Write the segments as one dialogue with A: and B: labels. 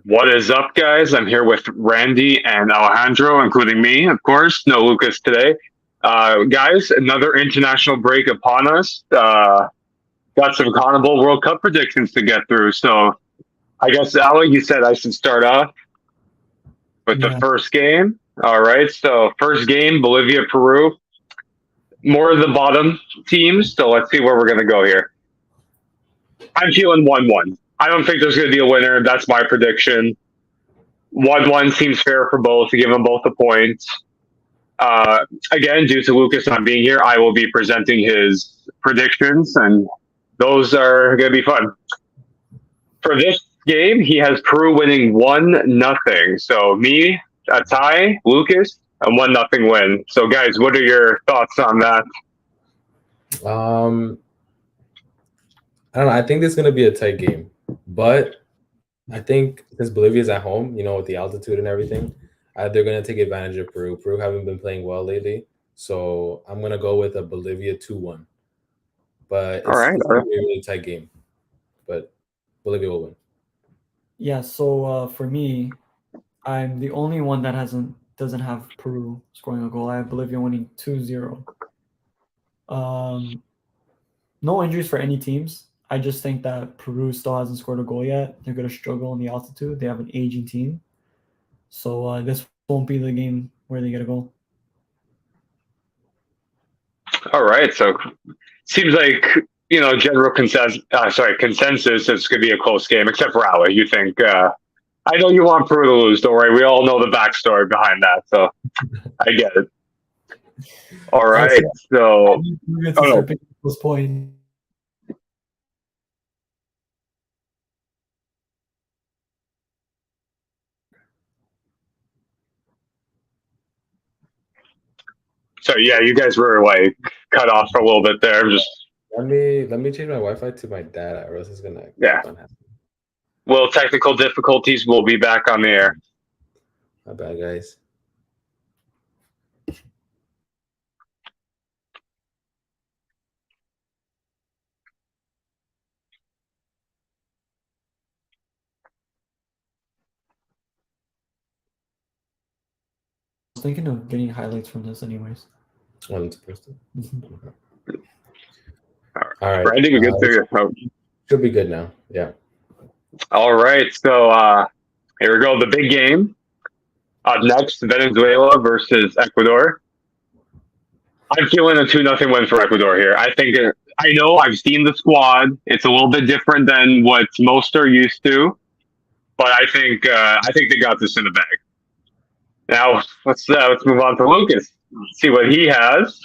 A: What is up, guys? I'm here with Randy and Alejandro, including me, of course. No Lucas today. Guys, another international break upon us. Got some Conmebol World Cup predictions to get through. So I guess, Ale, you said I should start off with the
B: Yeah.
A: first game. All right. So, first game, Bolivia, Peru. More of the bottom teams. So, let's see where we're going to go here. I'm feeling 1-1. I don't think there's going to be a winner. That's my prediction. 1-1 seems fair for both to give them both a point. Again, due to Lucas not being here, I will be presenting his predictions, and those are going to be fun. For this game, he has Peru winning 1-0. So me, a tie, Lucas, a 1-0 win. So guys, what are your thoughts on that?
C: Um, I don't know. I think this is gonna be a tight game, but I think since Bolivia's at home, with the altitude and everything, they're gonna take advantage of Peru. Peru haven't been playing well lately, so I'm gonna go with a Bolivia 2-1. But
A: All right.
C: it's gonna be a really tight game, but Bolivia will win.
B: Yeah. So for me, I'm the only one that doesn't have Peru scoring a goal. I have Bolivia winning 2-0. Um, no injuries for any teams. I just think that Peru still hasn't scored a goal yet. They're going to struggle in the altitude. They have an aging team. So this won't be the game where they get a goal.
A: All right. So seems like general consensus. Consensus. It's going to be a close game, except for Ali. You think? I know you want Peru to lose. Don't worry. We all know the backstory behind that, so I get it. All right. So,
B: We're going to start picking those points.
A: So yeah, you guys were like cut off for a little bit there. Just
C: let me change my Wi-Fi to my data, or else it's gonna
A: yeah.
C: keep on happening.
A: Little technical difficulties. We'll be back on the air.
C: My bad, guys.
B: I was thinking of getting highlights from this, anyways.
C: Well, it's supposed to.
A: Mm-hmm.
C: All right.
A: Randy, we good to go.
C: Should be good now. Yeah.
A: All right. So here we go. The big game. Up next, Venezuela versus Ecuador. I'm feeling a 2-0 win for Ecuador here. I know I've seen the squad. It's a little bit different than what most are used to, but I think they got this in the bag. Now let's move on to Lucas. See what he has.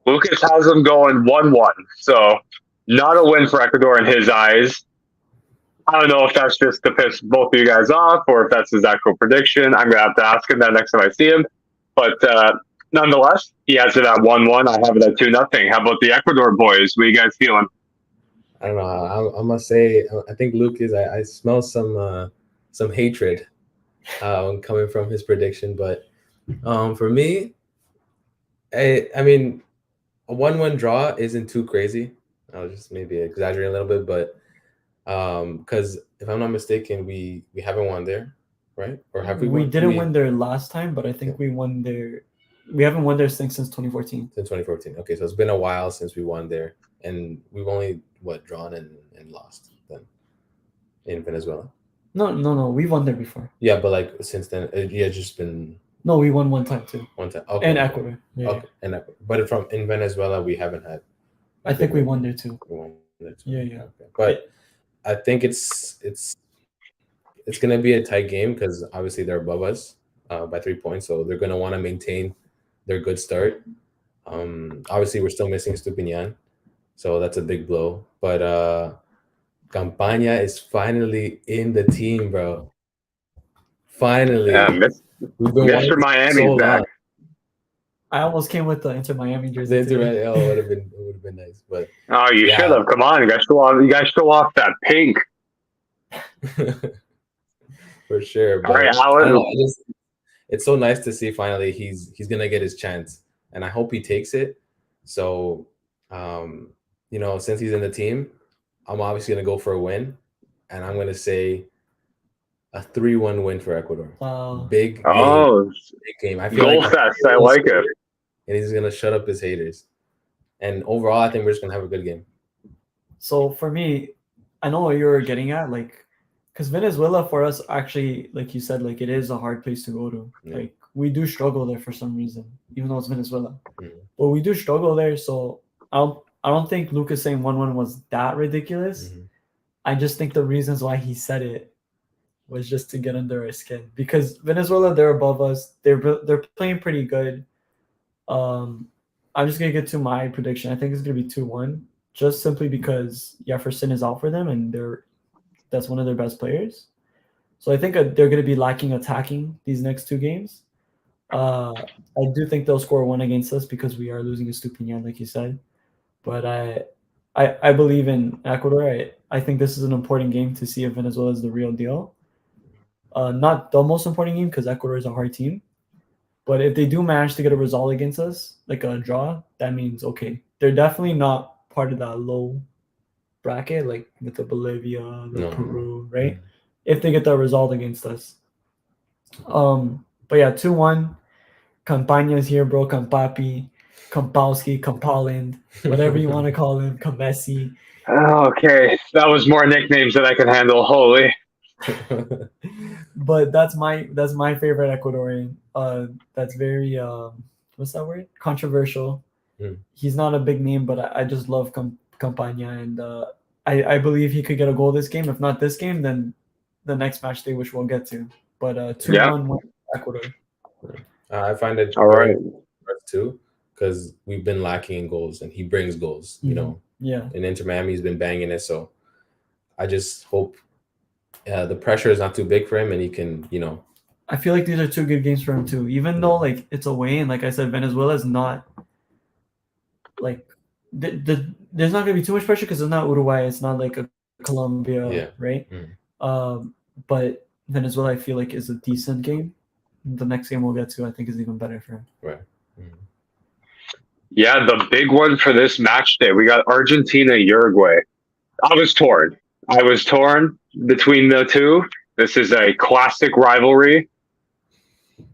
A: Lucas has them going 1-1. So not a win for Ecuador in his eyes. I don't know if that's just to piss both of you guys off or if that's his actual prediction. I'm going to have to ask him that next time I see him. But nonetheless, he has it at 1-1. I have it at 2-0. How about the Ecuador boys? What are you guys feeling?
C: I don't know. I must say, I think Lucas. I smell some hatred coming from his prediction. But for me, I mean, a 1-1 draw isn't too crazy. I'll just maybe exaggerate a little bit, but because if I'm not mistaken, we haven't won there, right? Or have we?
B: We
C: won?
B: didn't win there last time, but I think we won there. We haven't won there since 2014.
C: Since 2014. Okay, so it's been a while since we won there, and we've only drawn and lost then in Venezuela.
B: No. We won there before.
C: Yeah, but like since then, it's just been.
B: No, we won one time too.
C: One time. Okay.
B: And Ecuador. Yeah.
C: Okay. And but in Venezuela, we haven't had.
B: I think we won there too.
C: We won there too.
B: Yeah.
C: Okay. But I think it's gonna be a tight game because obviously they're above us by 3 points, so they're gonna want to maintain their good start. Obviously we're still missing Stupinian, so that's a big blow. But Campaña is finally in the team, bro. Finally,
A: we've been Mr. Miami's back.
B: I almost came with the Inter Miami jersey.
C: It would have been nice, but
A: you should have. Come on, you guys show off that pink.
C: For sure. But
A: all right,
C: it's so nice to see finally he's gonna get his chance, and I hope he takes it. So, since he's in the team, I'm obviously gonna go for a win, and I'm gonna say a 3-1 win for Ecuador. Big game.
A: Oh,
C: Big game. I feel
A: goal
C: like
A: fest. I like it.
C: and he's gonna shut up his haters. And overall, I think we're just gonna have a good game.
B: So for me, I know what you were getting at, like, because Venezuela for us actually, like you said, like it is a hard place to go to.
C: Yeah.
B: Like we do struggle there for some reason, even though it's Venezuela.
C: Mhm.
B: But we do struggle there. So I don't think Lucas saying 1-1 was that ridiculous.
C: Mhm.
B: I just think the reasons why he said it was just to get under our skin, because Venezuela, they're above us. They're playing pretty good. I'm just gonna get to my prediction. I think it's gonna be 2-1, just simply because Jefferson is out for them, and that's one of their best players. So I think they're gonna be lacking attacking these next two games. I do think they'll score one against us because we are losing a Stupinian, like you said. But I believe in Ecuador. I think this is an important game to see if Venezuela is the real deal. Not the most important game because Ecuador is a hard team. But if they do manage to get a result against us, like a draw, that means okay. They're definitely not part of that low bracket, like with the Bolivia, the Peru, right?
C: Mhm.
B: If they get that result against us. But yeah, 2-1. Campaña's here, bro. Campapi, Kampowski, Kampoland, whatever you want to call him, Kamesi.
A: Okay, that was more nicknames than I could handle. Holy.
B: But that's my favorite Ecuadorian. That's very what's that word? Controversial.
C: Mm.
B: He's not a big name, but I just love Campagna, and I believe he could get a goal this game. If not this game, then the next match day, which we'll get to. But 2-1 win Ecuador.
C: I find it
A: All
C: very
A: right.
C: impressive too, because we've been lacking in goals, and he brings goals. You know,
B: Yeah.
C: in Inter Miami, he's been banging it. So I just hope the pressure is not too big for him, and he can, you know.
B: I feel like these are two good games for him too. Even though like it's away, and like I said, Venezuela is not like there's not gonna be too much pressure because it's not Uruguay. It's not like a Colombia, right? But Venezuela, I feel like, is a decent game. The next game we'll get to, I think, is even better for him.
C: Right.
A: Yeah, the big one for this match day, we got Argentina, Uruguay. I was torn between the two. This is a classic rivalry.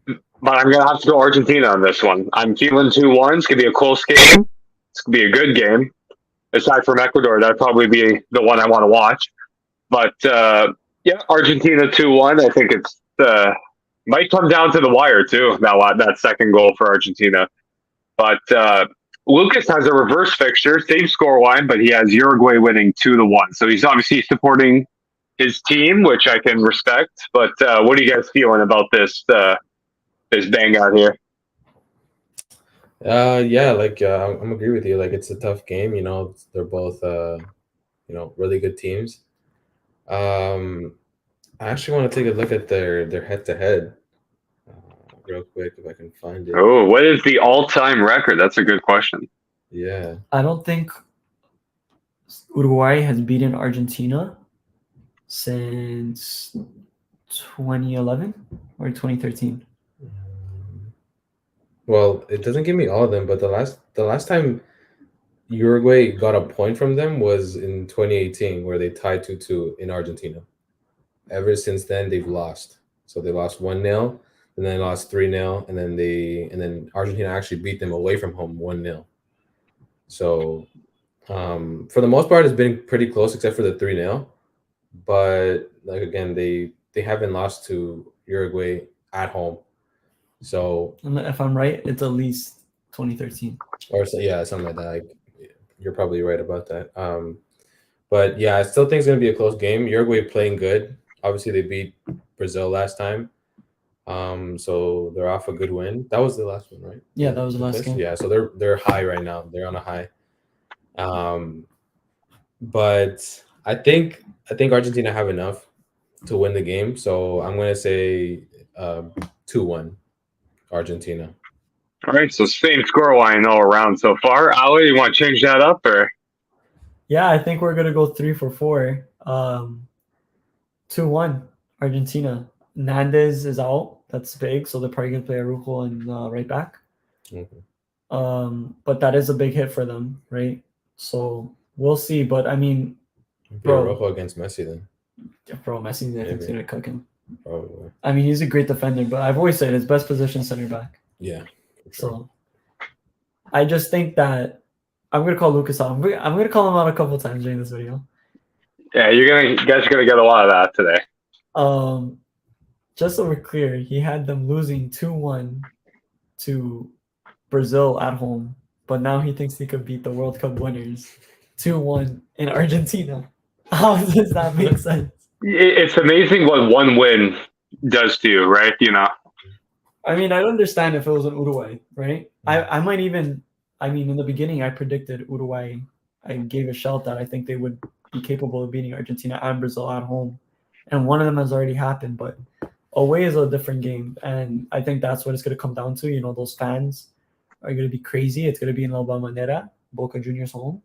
A: But I'm going to have to go Argentina on this one. I'm feeling 2-1. It's going to be a close game. It's going to be a good game. Aside from Ecuador, that'd probably be the one I want to watch. But yeah, Argentina 2-1. I think it's might come down to the wire too. That second goal for Argentina. But Lucas has a reverse fixture, same score line, but he has Uruguay winning 2-1. So he's obviously supporting his team, which I can respect. But what are you guys feeling about this bang out here?
C: Yeah, like I'm agree with you. Like it's a tough game. You know, they're both really good teams. I actually want to take a look at their head to head real quick if I can find it.
A: Oh, what is the all-time record? That's a good question.
C: Yeah,
B: I don't think Uruguay has beaten Argentina since 2011 or 2013.
C: Well, it doesn't give me all of them, but the last time Uruguay got a point from them was in 2018, where they tied 2-2 in Argentina. Ever since then, they've lost. So they lost 1-0, and then lost 3-0, and then Argentina actually beat them away from home 1-0. So for the most part, it's been pretty close, except for the 3-0. But like again, they haven't lost to Uruguay at home. So
B: And if I'm right, it's at least 2013.
C: or so, yeah, something like that. Like, you're probably right about that. But yeah, I still think it's gonna be a close game. Uruguay playing good. Obviously, they beat Brazil last time. So they're off a good win. That was the last one, right?
B: Yeah, that was the last game.
C: Yeah, so they're high right now. They're on a high. But I think Argentina have enough to win the game. So I'm gonna say 2-1 Argentina.
A: All right, so same score line all around so far. Ali, you want to change that up or?
B: Yeah, I think we're gonna go 3 for 4. 2-1 Argentina. Nandez is out. That's big, so they're probably gonna play Arujo and right back. But that is a big hit for them, right? So we'll see. But I mean,
C: Arujo against Messi then.
B: bro, Messi, I think, is gonna cook him.
C: Probably.
B: I mean, he's a great defender, but I've always said his best position is center back.
C: Yeah. For sure.
B: So I just think that I'm gonna call Lucas out. I'm gonna call him out a couple times during this video.
A: Yeah, you guys are gonna get a lot of that today.
B: Just so we're clear, he had them losing 2-1 to Brazil at home, but now he thinks he could beat the World Cup winners 2-1 in Argentina. How does that make sense?
A: It's amazing what one win does to you, right? You know.
B: I mean, I'd understand if it was in Uruguay, right? I might even, I mean, in the beginning, I predicted Uruguay. I gave a shout that I think they would be capable of beating Argentina and Brazil at home. And one of them has already happened, but away is a different game. And I think that's what it's going to come down to. You know, those fans are going to be crazy. It's going to be in La Bombonera, Boca Juniors home.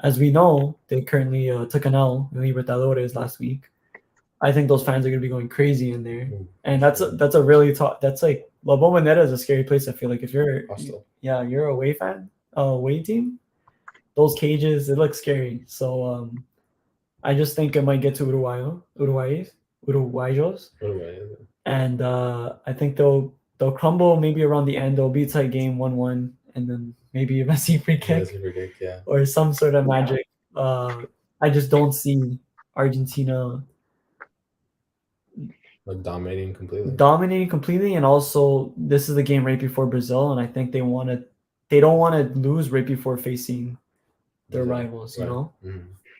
B: As we know, they currently took an L in Libertadores last week. I think those fans are going to be going crazy in there. And that's a really that's like La Bombonera is a scary place. I feel like if you're you're a away fan, away team, those cages, it looks scary. So I just think it might get to Uruguayos, and I think they'll crumble maybe around the end. They'll be a tight game, 1-1, and then maybe a Messi free kick, or some sort of magic. I just don't see Argentina
C: like dominating completely,
B: and also this is the game right before Brazil, and I think they don't want to lose right before facing their rivals. You know,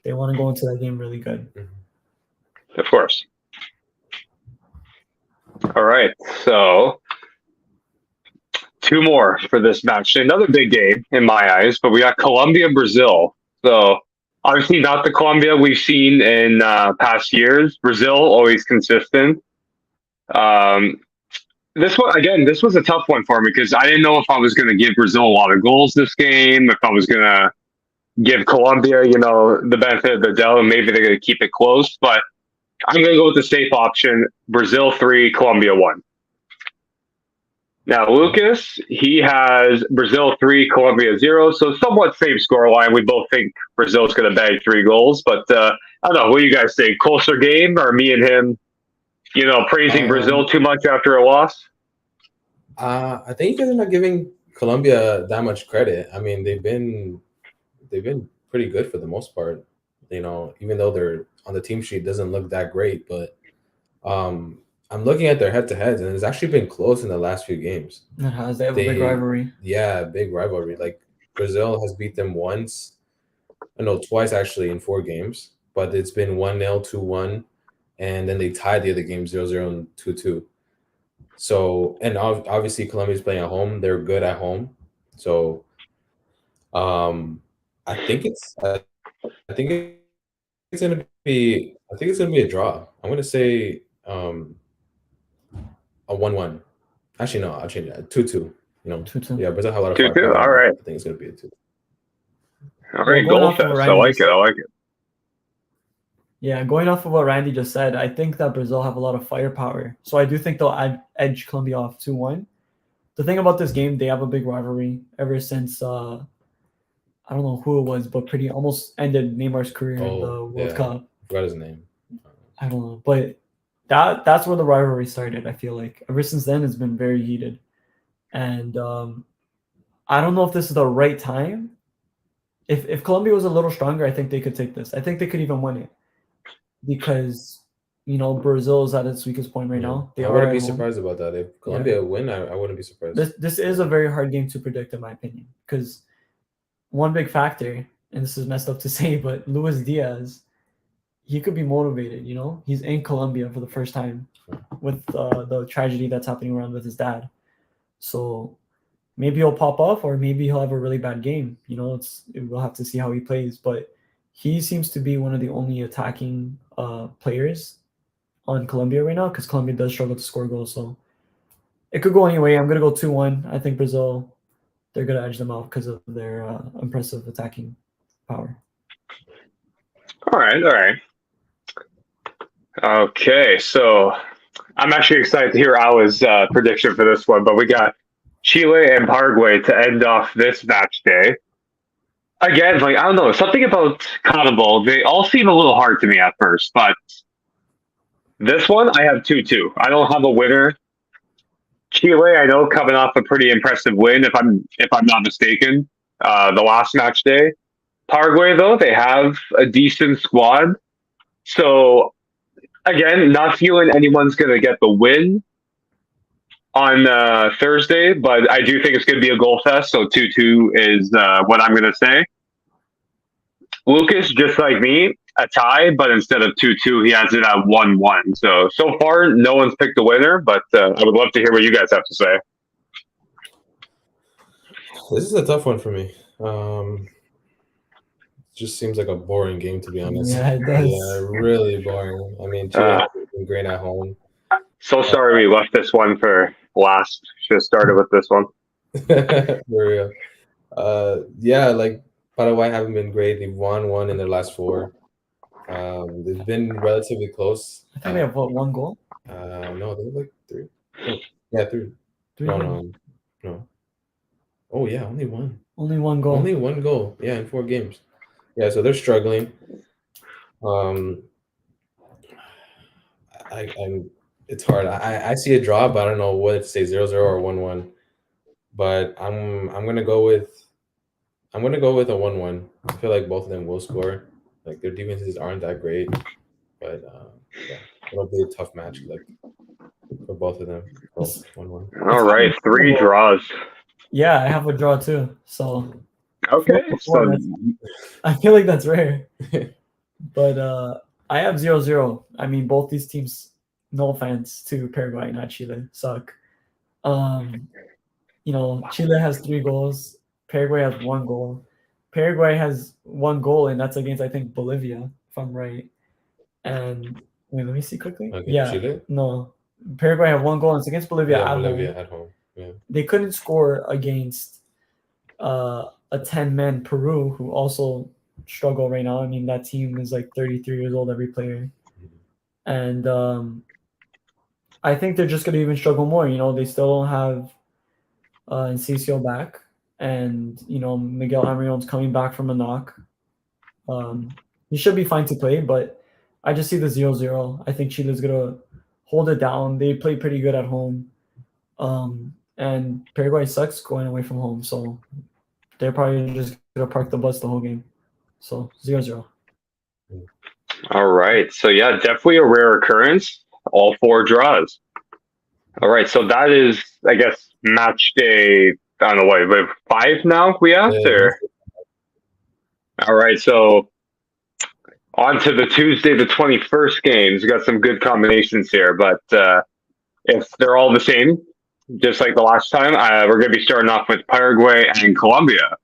B: they want to go into that game really good.
A: Of course. All right, so 2 more for this match. Another big game in my eyes, but we got Colombia, Brazil. So obviously not the Colombia we've seen in past years. Brazil always consistent. This was a tough one for me because I didn't know if I was going to give Brazil a lot of goals this game, if I was going to give Colombia, the benefit of the doubt, and maybe they're going to keep it close. But I'm going to go with the safe option: Brazil 3, Colombia 1. Now, Lucas, he has Brazil 3, Colombia 0, so somewhat same scoreline. We both think Brazil's going to bag 3 goals, but I don't know. What do you guys think? Closer game, or me and him, praising Brazil too much after a loss?
C: I think you guys are not giving Colombia that much credit. I mean, they've been pretty good for the most part. Even though they're on the team sheet doesn't look that great, but I'm looking at their head-to-heads, and it's actually been close in the last few games.
B: It has. They have a big rivalry.
C: Yeah, big rivalry. Like Brazil has beat them twice actually in 4 games, but it's been 1-0, 2-1, and then they tied the other game 0-0 and 2-2. So, and obviously Colombia's playing at home. They're good at home. So, I think it's gonna be a draw. I'm gonna say a 1-1. Actually, no, I'll change it. 2-2.
B: 2-2.
C: Yeah, Brazil have a lot of
A: 2-2. All right.
C: I think it's gonna be a 2.
A: All right, goal fest. I like it.
B: Yeah, going off of what Randy just said, I think that Brazil have a lot of firepower. So I do think they'll edge Colombia off 2-1. The thing about this game, they have a big rivalry ever since I don't know who it was, but pretty almost ended Neymar's career in the World Cup.
C: I forgot his name.
B: I don't know, but that's where the rivalry started. I feel like ever since then it's been very heated, and I don't know if this is the right time. If Colombia was a little stronger, I think they could take this. I think they could even win it because Brazil is at its weakest point right now.
C: I wouldn't be surprised about that. If Colombia win, I wouldn't be surprised.
B: This is a very hard game to predict, in my opinion, because one big factor, and this is messed up to say, but Luis Diaz, he could be motivated. He's in Colombia for the first time with the tragedy that's happening around with his dad. So maybe he'll pop off, or maybe he'll have a really bad game. We'll have to see how he plays, but he seems to be one of the only attacking players on Colombia right now, because Colombia does struggle to score goals. So it could go anyway. I'm gonna go 2-1. I think Brazil, they're gonna edge them out because of their impressive attacking power.
A: All right. Okay, so I'm actually excited to hear Ala's prediction for this one, but we got Chile and Paraguay to end off this match day. Again, I don't know, something about Conmebol, they all seem a little hard to me at first, but This one, I have 2-2. I don't have a winner. Chile, I know, coming off a pretty impressive win, if I'm not mistaken, the last match day. Paraguay, though, they have a decent squad. So, again, not feeling anyone's going to get the win on Thursday, but I do think it's going to be a goal fest. So 2-2 is what I'm going to say. Lucas, just like me, a tie, but instead of 2-2, he has it at 1-1. So far, no one's picked a winner, but I would love to hear what you guys have to say.
C: This is a tough one for me. Just seems like a boring game, to be honest.
B: Yeah, it does.
C: Yeah, really boring. I mean, Chile has been great at home.
A: So sorry we left this one for last. Should have started with this one.
C: For real. Yeah, like Paraguay haven't been great. They've won one in their last 4. They've been relatively close.
B: I think they have what, 1 goal?
C: No, they have like 3. Oh, yeah, 3.
B: 3
C: No,
B: goals.
C: no. Oh yeah, only 1.
B: Only 1 goal.
C: Only 1 goal. Yeah, in 4 games. Yeah, so they're struggling. It's hard. I see a draw, but I don't know what to say, 0-0 or 1-1. But I'm gonna go with a 1-1. I feel like both of them will score. Like their defenses aren't that great, but yeah, it'll be a tough match like for both of them. Both 1-1.
A: All right, 3 draws.
B: Yeah, I have a draw too. So
A: Okay, so
B: I feel like that's rare. But I have 0-0. I mean, both these teams, no offense to Paraguay, not Chile, suck. Chile has 3 goals. Paraguay has 1 goal. Paraguay has 1 goal, and that's against, I think, Bolivia, if I'm right. And wait, let me see quickly.
C: Okay,
B: Yeah,
C: Chile?
B: no. Paraguay have 1 goal, and it's against Bolivia
C: Yeah,
B: at
C: Bolivia
B: home.
C: at home. Yeah.
B: They couldn't score against a 10-man Peru, who also struggle right now. I mean, that team is like 33 years old, every player. And I think they're just going to even struggle more. They still don't have Enciso back. And, Miguel Amiron's coming back from a knock. He should be fine to play, but I just see the 0-0. I think Chile's going to hold it down. They play pretty good at home. And Paraguay sucks going away from home. So they're probably just going to park the bus the whole game. So 0-0.
A: all right. So yeah, definitely a rare occurrence. All 4 draws. All right. So that is, I guess, match day. I don't know what, we have 5 now we have there. All right. So on to the Tuesday, the 21st games. We got some good combinations here, but if they're all the same, just like the last time, we're going to be starting off with Paraguay and Colombia.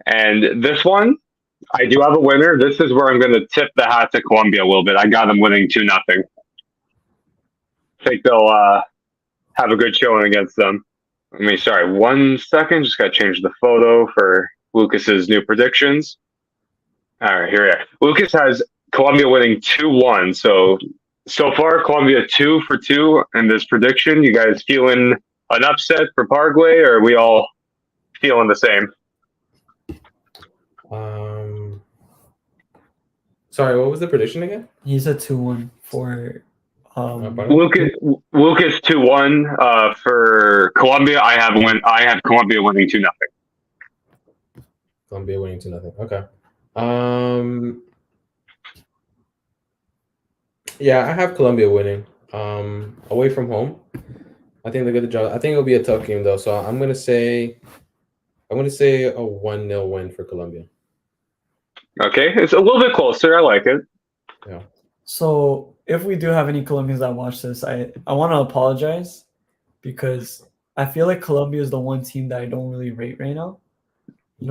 A: And this one, I do have a winner. This is where I'm going to tip the hat to Colombia a little bit. I got them winning 2-0. I think they'll have a good showing against them. Sorry, 1 second. Just got to change the photo for Lucas's new predictions. All right, here we are. Lucas has Colombia winning 2-1. So far, Colombia 2 for 2 in this prediction. You guys feeling an upset for Paraguay, or are we all feeling the same?
C: Sorry, what was the prediction again?
B: He said 2-1 for
A: Lucas 2-1 for Colombia. I have Colombia winning 2-0.
C: Colombia winning 2-0. Okay. Yeah, I have Colombia winning. Away from home. I think they're gonna draw. I think it'll be a tough game though. So I'm gonna say a 1-0 win for Colombia.
A: Okay, it's a little bit closer. I like it.
C: Yeah.
B: So if we do have any Colombians that watch this, I want to apologize because I feel like Colombia is the one team that I don't really rate right now.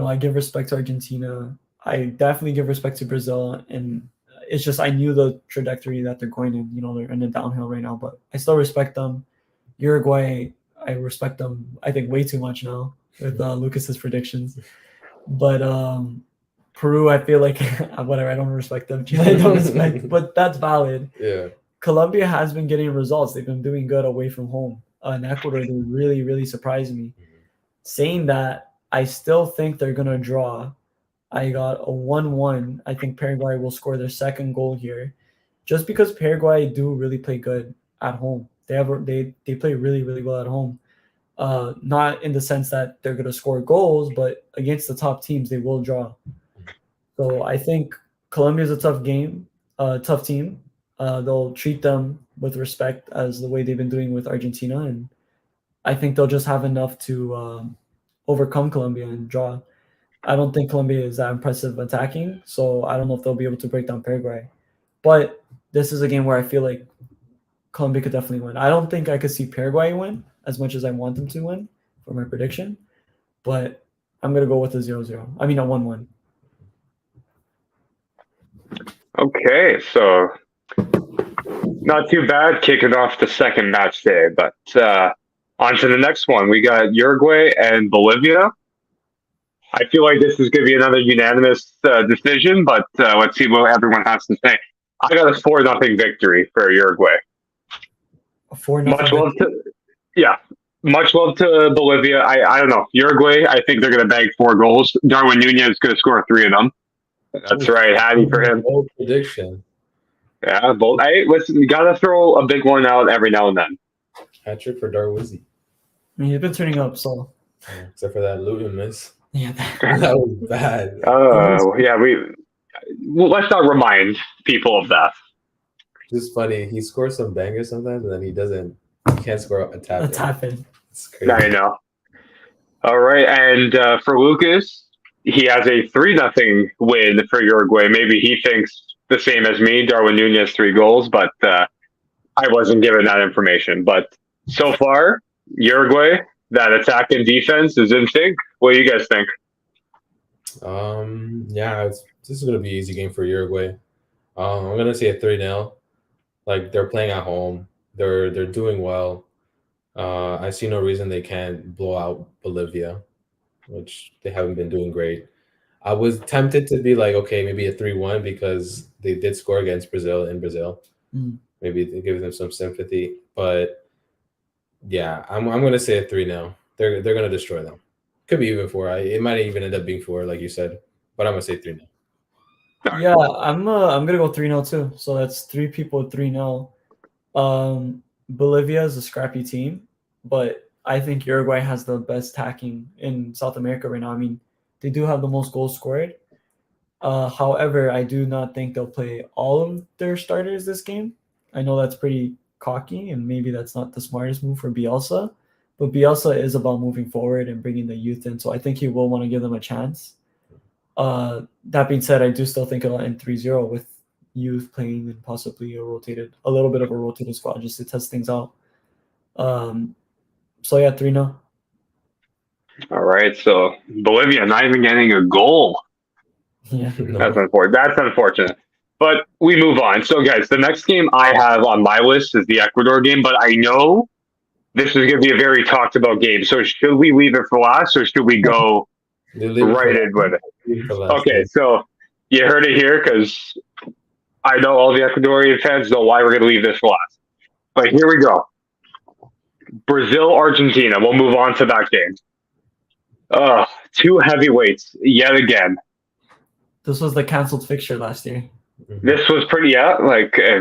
B: I give respect to Argentina. I definitely give respect to Brazil, and it's just I knew the trajectory that they're going in. They're in a downhill right now, but I still respect them. Uruguay, I respect them, I think, way too much now with Lucas's predictions. But Peru, I feel like whatever, I don't respect them. I don't respect, but that's valid.
C: Yeah.
B: Colombia has been getting results. They've been doing good away from home. In Ecuador, they really, really surprised me. Saying that, I still think they're going to draw. I got a 1-1. I think Paraguay will score their second goal here. just because Paraguay do really play good at home. They play really really well at home. Not in the sense that they're going to score goals, but against the top teams they will draw. So I think Colombia is a tough team. They'll treat them with respect as the way they've been doing with Argentina, and I think they'll just have enough to overcome Colombia and draw. I don't think Colombia is that impressive attacking, so I don't know if they'll be able to break down Paraguay. But this is a game where I feel like Colombia could definitely win. I don't think I could see Paraguay win as much as I want them to win for my prediction, but I'm going to go with a 0-0. I mean, a 1-1.
A: Okay, so not too bad kicking off the second match day, but on to the next one. We got Uruguay and Bolivia. I feel like this is going to be another unanimous decision, but let's see what everyone has to say. I got a 4-0 victory for Uruguay.
B: A 4-0
A: Much love to Bolivia. I don't know. Uruguay, I think they're going to bag 4 goals. Darwin Nunez is going to score 3 of them. That's right. Happy for him.
C: Bold prediction.
A: Yeah, bold. Hey, listen, you got to throw a big one out every now and then.
C: Hat trick for Darwizzi.
B: I mean, he's been turning up, so.
C: Except for that Luton miss.
B: Yeah.
C: That was bad.
A: Yeah, let's not remind people of that.
C: Just funny. He scores some bangers sometimes, and then he can't score a tap.
B: A tap in.
C: It's crazy.
A: I know. All right, and for Lucas, he has a 3-0 win for Uruguay. Maybe he thinks the same as me. Darwin Nunez 3 goals, but I wasn't given that information. But so far, Uruguay, that attack and defense is in sync. What do you guys think?
C: Yeah, this is gonna be an easy game for Uruguay. I'm gonna say a 3-0. Like, they're playing at home. They're doing well. I see no reason they can't blow out Bolivia, which they haven't been doing great. I was tempted to be like, okay, maybe a 3-1 because they did score against Brazil in Brazil. Maybe it gives them some sympathy. But yeah, I'm gonna say a 3-0. They're gonna destroy them. Could be even 4. It might even end up being 4, like you said. But I'm gonna say 3-0.
B: Yeah, I'm gonna go 3-0 too. So that's 3 people at 3-0. Bolivia is a scrappy team, but I think Uruguay has the best attacking in South America right now. I mean, they do have the most goals scored. However, I do not think they'll play all of their starters this game. I know that's pretty cocky, and maybe that's not the smartest move for Bielsa, but Bielsa is about moving forward and bringing the youth in, so I think he will want to give them a chance. That being said, I do still think it'll end 3-0 with youth playing and possibly a little bit of a rotated squad just to test things out. So yeah, 3-0.
A: All right, so Bolivia not even getting a goal.
B: Yeah.
A: That's unfortunate. But we move on. So, guys, the next game I have on my list is the Ecuador game, but I know this is going to be a very talked about game. So should we leave it for last, or should we go right in with it? Okay, so you heard it here, because I know all the Ecuadorian fans know why we're going to leave this for last. But here we go. Brazil, Argentina. We'll move on to that game. 2 heavyweights yet again.
B: This was the canceled fixture last year.
A: This was pretty,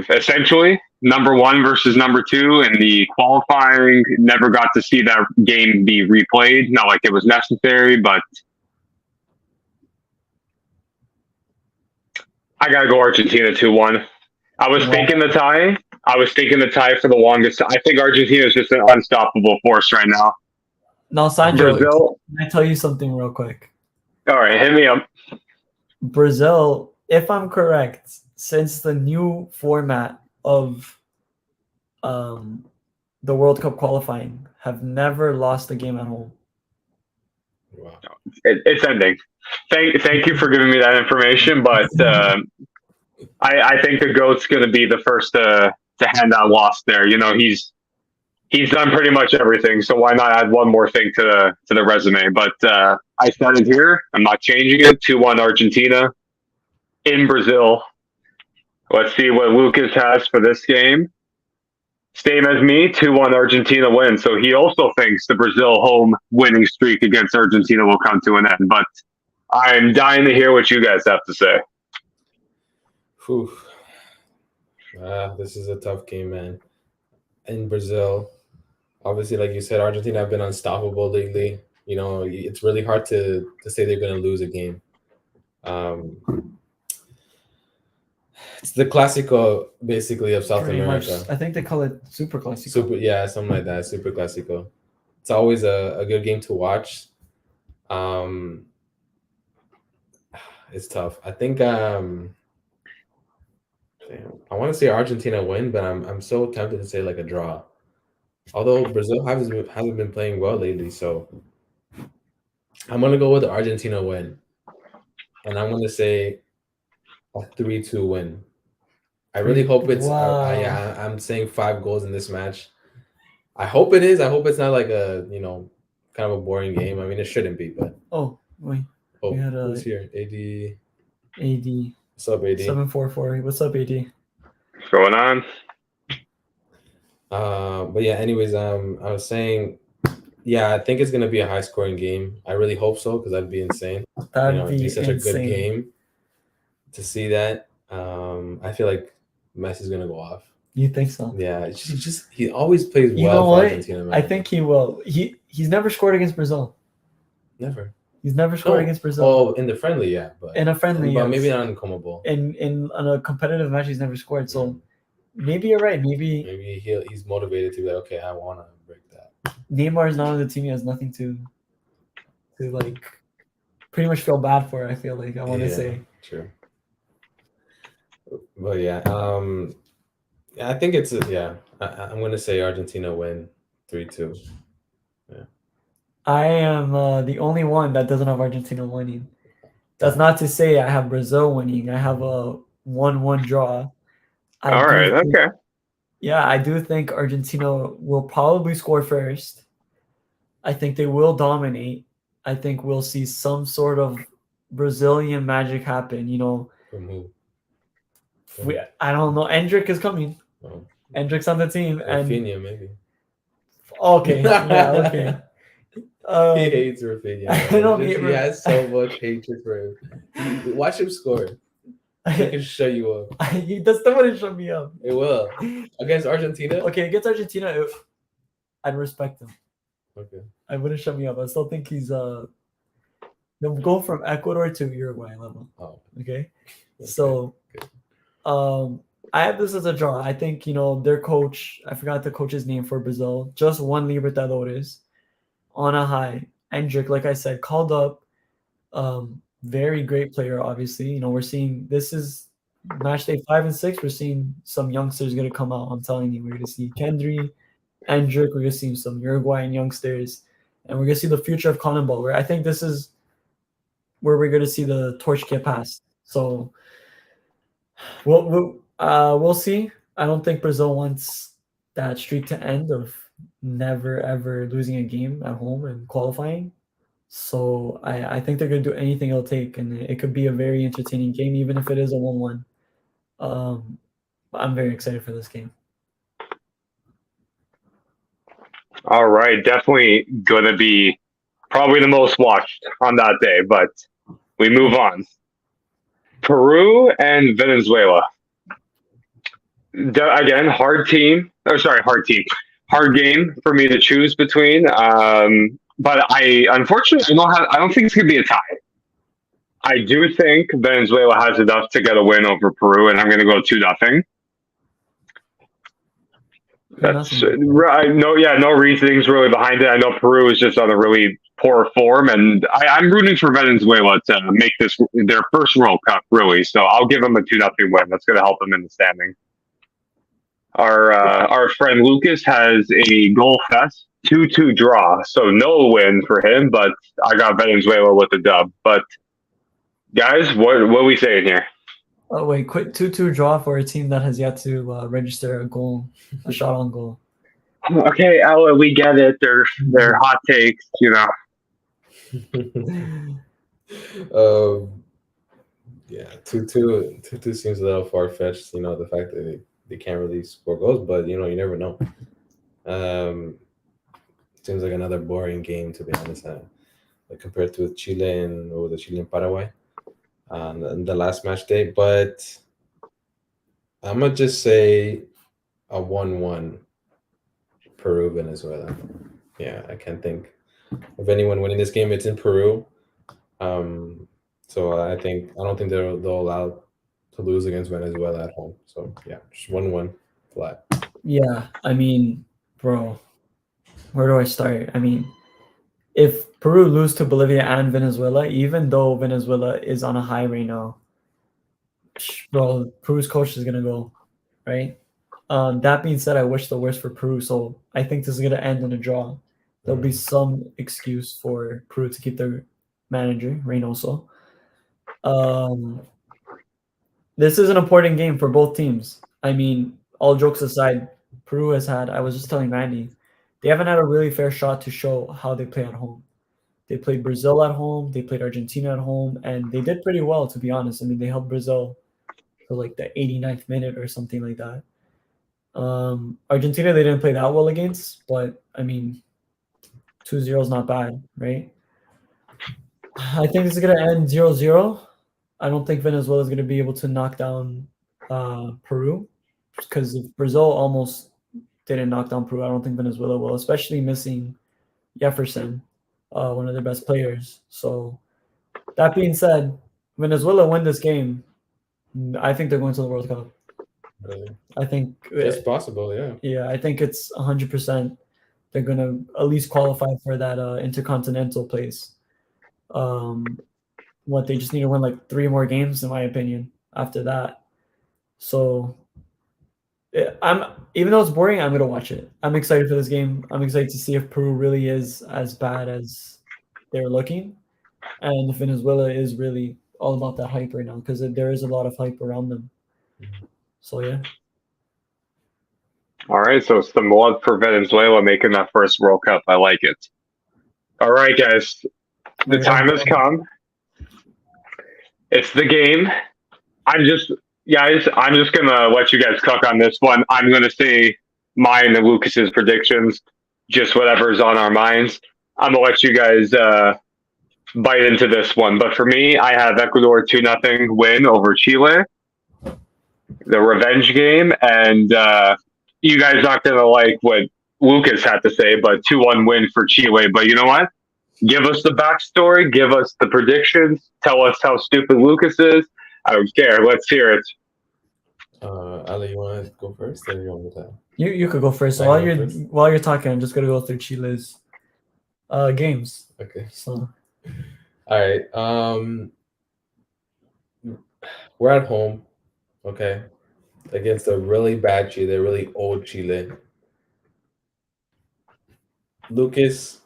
A: essentially number 1 versus number 2 in the qualifying. Never got to see that game be replayed. Not like it was necessary, but I gotta go Argentina 2-1. I was thinking the tie. For the longest. I think Argentina is just an unstoppable force right now.
B: Now, Sandro,
A: Brazil.
B: can I tell you something real quick?
A: All right, hit me up.
B: Brazil, if I'm correct, since the new format of the World Cup qualifying, have never lost a game at home.
C: Wow.
A: It's ending. Thank you for giving me that information, but I think the GOAT's going to be the first to hand that loss there. You know, he's done pretty much everything, so why not add one more thing to the resume? But I said it here. I'm not changing it. 2-1 Argentina in Brazil. Let's see what Lucas has for this game. Same as me, 2-1 Argentina win. So he also thinks the Brazil home winning streak against Argentina will come to an end. But I'm dying to hear what you guys have to say.
C: Whew. This is a tough game, man. In Brazil, obviously, like you said, Argentina have been unstoppable lately. It's really hard to say they're going to lose a game. Um, it's the Clásico, basically, of South
B: Pretty much.
C: America.
B: I think they call it Super Classico.
C: Something like that. Super Clásico. It's always a good game to watch. It's tough. I think I want to say Argentina win, but I'm so tempted to say like a draw. Although Brazil hasn't been playing well lately, so I'm gonna go with the Argentina win, and I'm gonna say a 3-2 win. I really hope it's.
B: Wow.
C: I'm saying 5 goals in this match. I hope it is. I hope it's not like a kind of a boring game. I mean, it shouldn't be, but
B: Oh wait, we had
C: who's here? AD.
B: AD.
C: What's up, AD?
B: 744. What's up, AD?
A: What's going on?
C: But yeah, anyways, I was saying, yeah, I think it's gonna be a high scoring game. I really hope so, because that'd be insane.
B: That'd be
C: such
B: insane.
C: a good game to see that. I feel like Messi's gonna go off.
B: You think so?
C: Yeah, he always plays well.
B: You know
C: for
B: what?
C: Argentina, man.
B: I think he will. He's never scored against Brazil.
C: Never.
B: He's never scored against Brazil.
C: Oh, in the friendly, yeah, but
B: in a friendly,
C: but
B: yes.
C: maybe not in Conmebol.
B: In a competitive match, he's never scored. So maybe you're right.
C: Maybe he's motivated to be like, okay, I want to break that.
B: Neymar is not on the team. He has nothing to like pretty much feel bad for. I feel like I want to say.
C: True. But yeah, I think it's I'm gonna say Argentina win 3-2. Yeah.
B: I am the only one that doesn't have Argentina winning. That's not to say I have Brazil winning. I have a 1-1 draw.
A: All right. Okay.
B: Yeah, I do think Argentina will probably score first. I think they will dominate. I think we'll see some sort of Brazilian magic happen.
C: From who?
B: I don't know. Endrick is coming.
C: Oh.
B: Endrick's on the team.
C: Rafinha, maybe.
B: Okay. Yeah. Okay.
C: He hates Rafinha. He has so much hatred for him. Watch him score. He can shut you up.
B: That's not what it shut me up.
C: It will. Against Argentina?
B: Okay, against Argentina, I'd respect him.
C: Okay.
B: I wouldn't shut me up. I still think he's they'll go from Ecuador to Uruguay level.
C: Oh.
B: Okay. So I have this as a draw. I think, their coach, I forgot the coach's name for Brazil, just won Libertadores on a high. Endrick, like I said, called up. Very great player, obviously. We're seeing, this is Matchday 5 and 6. We're seeing some youngsters going to come out. I'm telling you, we're going to see Kendry, Endrick. We're going to see some Uruguayan youngsters. And we're going to see the future of Conmebol, where I think this is where we're going to see the torch get passed. So we'll see. I don't think Brazil wants that streak to end of never, ever losing a game at home and qualifying. So I think they're going to do anything it'll take, and it could be a very entertaining game, even if it is a 1-1. I'm very excited for this game.
A: All right. Definitely going to be probably the most watched on that day, but we move on. Peru and Venezuela. Again, hard game for me to choose between. But I unfortunately I don't think it's gonna be a tie. I do think Venezuela has enough to get a win over Peru, and I'm gonna go 2-0. That's no reasonings really behind it. I know Peru is just on a really poor form, and I'm rooting for Venezuela to make this their first World Cup, really. So I'll give them a 2-0 win. That's going to help them in the standing. Our friend Lucas has a goal fest 2-2 draw, so no win for him. But I got Venezuela with the dub. But guys, what are we saying here?
B: Oh wait, quick 2-2 draw for a team that has yet to register a shot on goal.
A: Okay, Ella, we get it. They're hot takes,
C: Yeah, 2-2 seems a little far fetched. The fact that they can't really score goals, but you never know. Seems like another boring game, to be honest. Like compared to Chile and Paraguay. The last match day, but I'm gonna just say a 1-1 Peru Venezuela. Yeah, I can't think of anyone winning this game. It's in Peru. So I don't think they'll allow to lose against Venezuela at home. So yeah, just 1-1 flat.
B: Yeah, I mean, bro, where do I start? I mean, if Peru lose to Bolivia and Venezuela, even though Venezuela is on a high right now, bro, Peru's coach is gonna go, right? That being said, I wish the worst for Peru, so I think this is gonna end in a draw. There'll be some excuse for Peru to keep their manager, Reynoso. This is an important game for both teams. I mean, all jokes aside, Peru has had, I was just telling Randy, they haven't had a really fair shot to show how they play at home. They played Brazil at home, they played Argentina at home, and they did pretty well, to be honest. I mean, they held Brazil to like the 89th minute or something like that. Argentina, they didn't play that well against, but I mean, 2-0 is not bad, right? I think this is going to end 0-0. I don't think Venezuela is going to be able to knock down Peru because if Brazil almost didn't knock down Peru, I don't think Venezuela will, especially missing Jefferson, one of their best players. So that being said, Venezuela win this game. I think they're going to the World Cup.
C: Really?
B: I think
C: It's possible, yeah.
B: Yeah, I think it's 100%. They're going to at least qualify for that intercontinental place. What they just need to win like 3 more games, in my opinion. After that, so I'm even though it's boring, I'm gonna watch it. I'm excited for this game. I'm excited to see if Peru really is as bad as they're looking, and if Venezuela is really all about that hype right now because there is a lot of hype around them. So yeah.
A: All right, so some love for Venezuela making that first World Cup. I like it. All right, guys, the time has come. It's the game. I'm just gonna let you guys cook on this one. I'm gonna say mine and Lucas's predictions, just whatever's on our minds. I'm gonna let you guys bite into this one. But for me, I have Ecuador 2-0 win over Chile, the revenge game, and you guys not gonna like what Lucas had to say, but 2-1 win for Chile. But you know what? Give us the backstory, give us the predictions, tell us how stupid Lucas is. I don't care. Let's hear it.
C: Ali, you want to go first, or you want me to?
B: You could go first. So while you're talking, I'm just gonna go through Chile's games.
C: Okay.
B: So.
C: All right. We're at home, okay, against a really bad Chile, really old Chile. Lucas,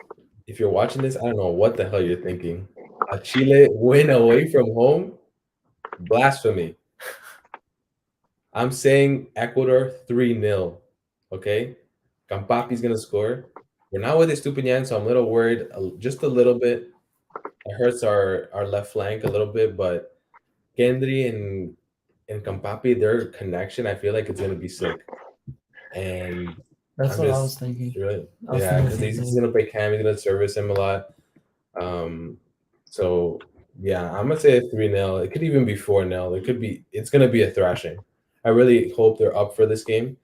C: if you're watching this, I don't know what the hell you're thinking. A Chile win away from home? Blasphemy. I'm saying Ecuador 3-0. Okay? Campapi's going to score. We're not with Estupiñán, so I'm a little worried, just a little bit. It hurts our left flank a little bit, but Gendry and Campapi, their connection, I feel like it's going to be sick. And
B: that's what I was thinking.
C: Yeah, because he's going to play Cam. He's going to service him a lot. So, yeah, I'm going to say 3-0. It could even be 4-0. It's going to be a thrashing. I really hope they're up for this game.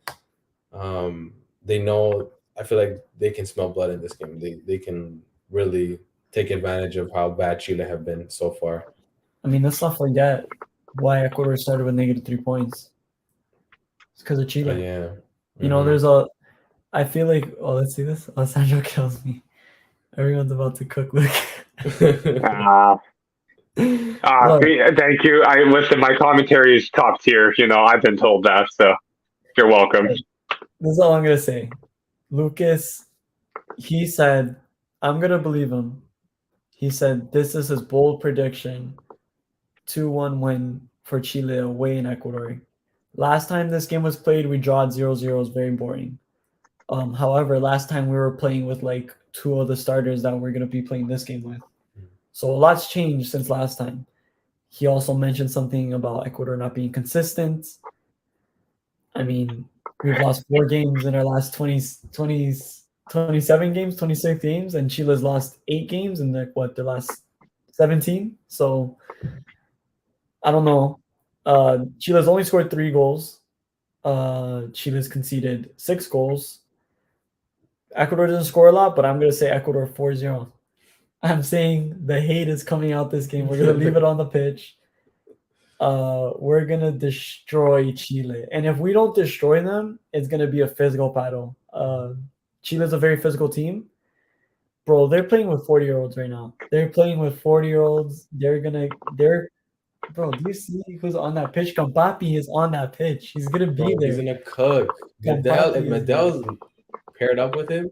C: They know, I feel like they can smell blood in this game. They can really take advantage of how bad Chile have been so far.
B: I mean, let's not forget why Ecuador started with -3 points. It's because of Chile.
C: Yeah.
B: Mm-hmm. You know, I feel like, let's see this. Alessandro kills me. Everyone's about to cook. Look.
A: Thank you. Listen, my commentary is top tier. You know, I've been told that, so you're welcome.
B: This is all I'm going to say. Lucas, he said, I'm going to believe him. He said this is his bold prediction. 2-1 win for Chile away in Ecuador. Last time this game was played, we drawed 0-0. It was very boring. However, last time we were playing with like 2 of the starters that we're going to be playing this game with. So a lot's changed since last time. He also mentioned something about Ecuador not being consistent. I mean, we've lost 4 games in our last 27 games, 26 games, and Chile's lost 8 games in their last 17. So I don't know. Chile's only scored 3 goals. Chile's conceded 6 goals. Ecuador doesn't score a lot, but I'm going to say Ecuador 4-0. I'm saying the hate is coming out this game. We're going to leave it on the pitch. We're going to destroy Chile. And if we don't destroy them, it's going to be a physical battle. Chile's a very physical team. Bro, they're playing with 40-year-olds right now. They're playing with 40-year-olds. Bro, do you see who's on that pitch? Mbappe is on that pitch. He's going to be there.
C: He's going to cook. If Medel's paired up with him,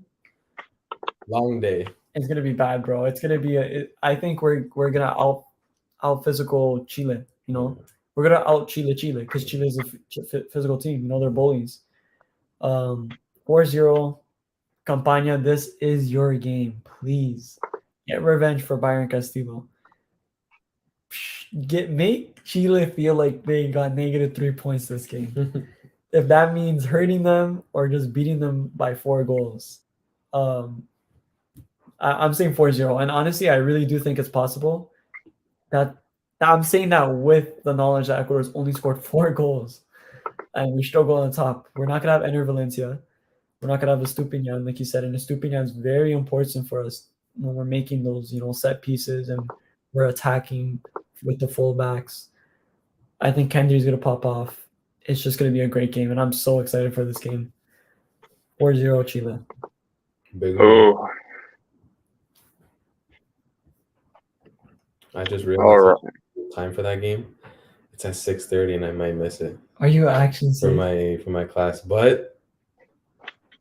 C: long day.
B: It's going to be bad, bro. It's going to be I think we're going to out physical Chile, you know. We're going to out Chile because Chile is a physical team. You know, they're bullies. 4-0. Campaña, this is your game. Please get revenge for Byron Castillo. Make Chile feel like they got -3 points this game. If that means hurting them or just beating them by 4 goals. I'm saying 4-0. And honestly, I really do think it's possible. That I'm saying that with the knowledge that Ecuador's only scored 4 goals. And we still go on the top. We're not going to have Ener Valencia. We're not going to have Estupiñán, like you said. And Estupiñán is very important for us when we're making those, set pieces and we're attacking with the fullbacks. I think Kendry's going to pop off. It's just going to be a great game, and I'm so excited for this game. 4-0 Chile.
A: Oh.
C: I just realized time for that game. It's at 6:30, and I might miss it.
B: Are you actually serious?
C: For my class, but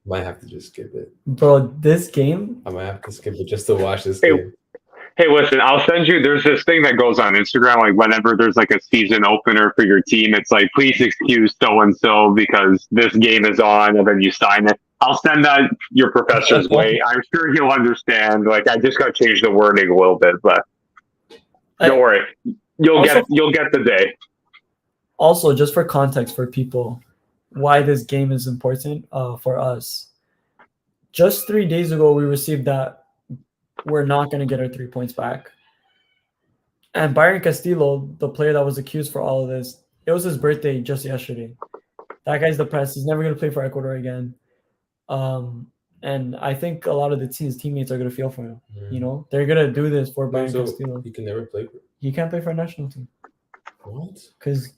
C: might have to just skip it.
B: Bro, this game?
C: I might have to skip it just to watch this game.
A: Hey, listen, I'll send you. There's this thing that goes on Instagram, like whenever there's like a season opener for your team, it's like, please excuse so and so because this game is on, and then you sign it. I'll send that your professor's way. I'm sure he'll understand. Like, I just got to change the wording a little bit, but don't worry, you'll get the day.
B: Also, just for context for people, why this game is important for us. Just 3 days ago, we received that we're not going to get our 3 points back. And Byron Castillo, the player that was accused for all of this, it was his birthday just yesterday. That guy's depressed. He's never going to play for Ecuador again. And I think a lot of his teammates are going to feel for him. You know, they're going to do this for Byron Castillo.
C: He can never play.
B: He can't play for a national team.
C: What?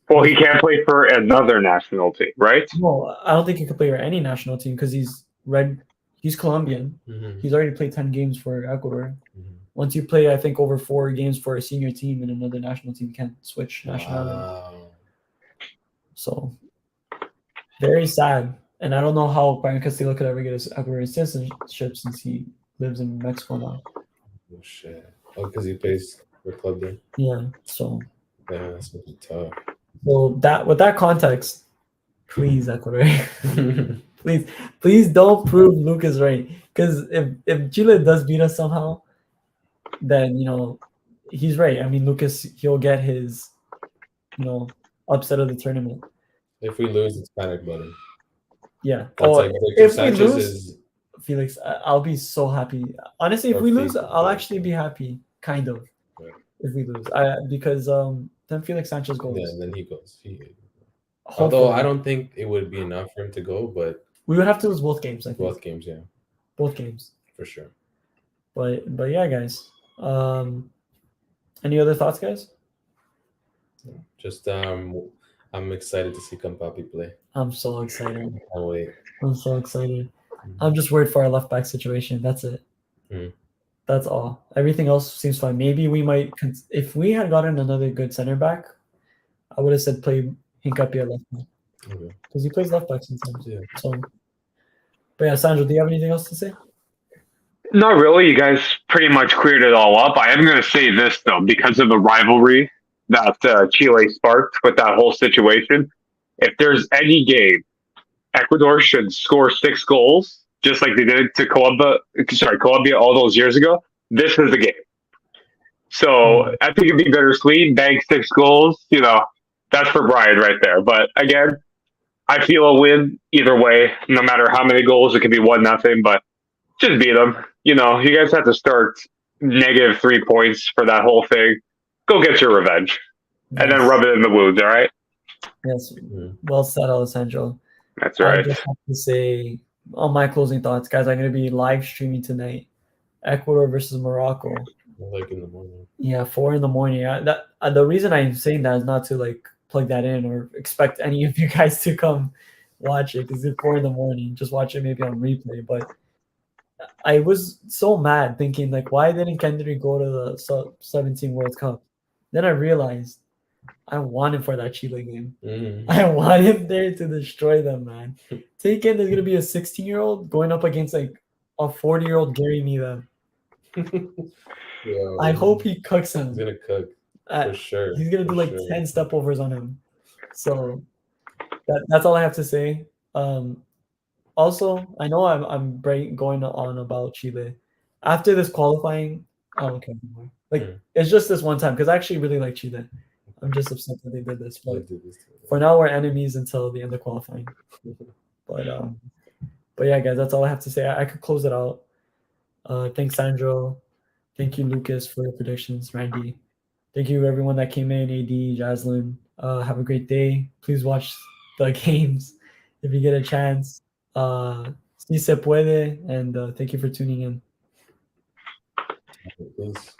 A: Well, he can't play for another national team, right?
B: No, I don't think he could play for any national team because he's Colombian.
C: Mm-hmm.
B: He's already played 10 games for Ecuador.
C: Mm-hmm.
B: Once you play, I think, over 4 games for a senior team and another national team, you can't switch nationality.
C: Wow.
B: So, very sad. And I don't know how Byron Castillo could ever get his Ecuadorian citizenship since he lives in Mexico now.
C: Oh, shit. Oh, because he plays for club there?
B: Yeah, so.
C: Yeah, that's gonna be tough.
B: So, with that context, please, Ecuador. Please don't prove Lucas right. Because if Chile does beat us somehow, then, he's right. I mean, Lucas, he'll get his, upset of the tournament.
C: If we lose, it's panic button.
B: Yeah.
C: If we lose,
B: Felix, I'll be so happy. Honestly, if we lose, I'll actually be happy, kind of.
C: Right.
B: If we lose, because then Felix Sanchez goes.
C: Yeah, then he goes. Although I don't think it would be enough for him to go, but
B: we would have to lose both games. I think.
C: Both games, yeah.
B: Both games,
C: for sure.
B: But yeah, guys. Any other thoughts, guys?
C: Just I'm excited to see Mbappe play.
B: I'm so excited.
C: I can't wait.
B: I'm so excited. I'm just worried for our left back situation. That's it. That's all. Everything else seems fine. Maybe we might, if we had gotten another good center back, I would have said play Hincapié at left back. Because he plays left back sometimes.
C: Yeah.
B: So, but yeah, Sandro, do you have anything else to say?
A: Not really. You guys pretty much cleared it all up. I am going to say this, though, because of the rivalry that Chile sparked with that whole situation. If there's any game, Ecuador should score 6 goals, just like they did to Colombia all those years ago. This is the game. So I think it'd be bittersweet. Bang 6 goals, that's for Brian right there. But again, I feel a win either way. No matter how many goals, it could be 1-0. But just beat them. You guys have to start -3 points for that whole thing. Go get your revenge, and then rub it in the wounds. All right.
B: Yes. Well said, Alessandro.
A: That's
B: I
A: right.
B: just have to say, on my closing thoughts, guys, I'm going to be live streaming tonight. Ecuador versus Morocco.
C: Like in the morning.
B: Yeah, 4 in the morning. The reason I'm saying that is not to like plug that in or expect any of you guys to come watch it because it's 4 in the morning. Just watch it maybe on replay. But I was so mad thinking like, why didn't Kendrick go to the sub-17 World Cup? Then I realized I want him for that Chile game. I want him there to destroy them, man. Take in, there's gonna be a 16-year-old going up against like a 40-year-old Gary Mila.
C: Yo,
B: I hope he cooks him.
C: he's gonna cook for sure.
B: He's gonna do like 10 step overs on him. So that's all I have to say. Also, I know I'm going on about Chile. After this qualifying, I don't care anymore. Like it's just this one time because I actually really like Chile. I'm just upset that they did this, but for now we're enemies until the end of qualifying. But yeah, guys, that's all I have to say. I could close it out. Thanks, Sandro. Thank you, Lucas, for your predictions. Randy. Thank you, everyone that came in. AD, Jaslyn. Have a great day. Please watch the games if you get a chance. Si se puede. And thank you for tuning in.
C: Peace.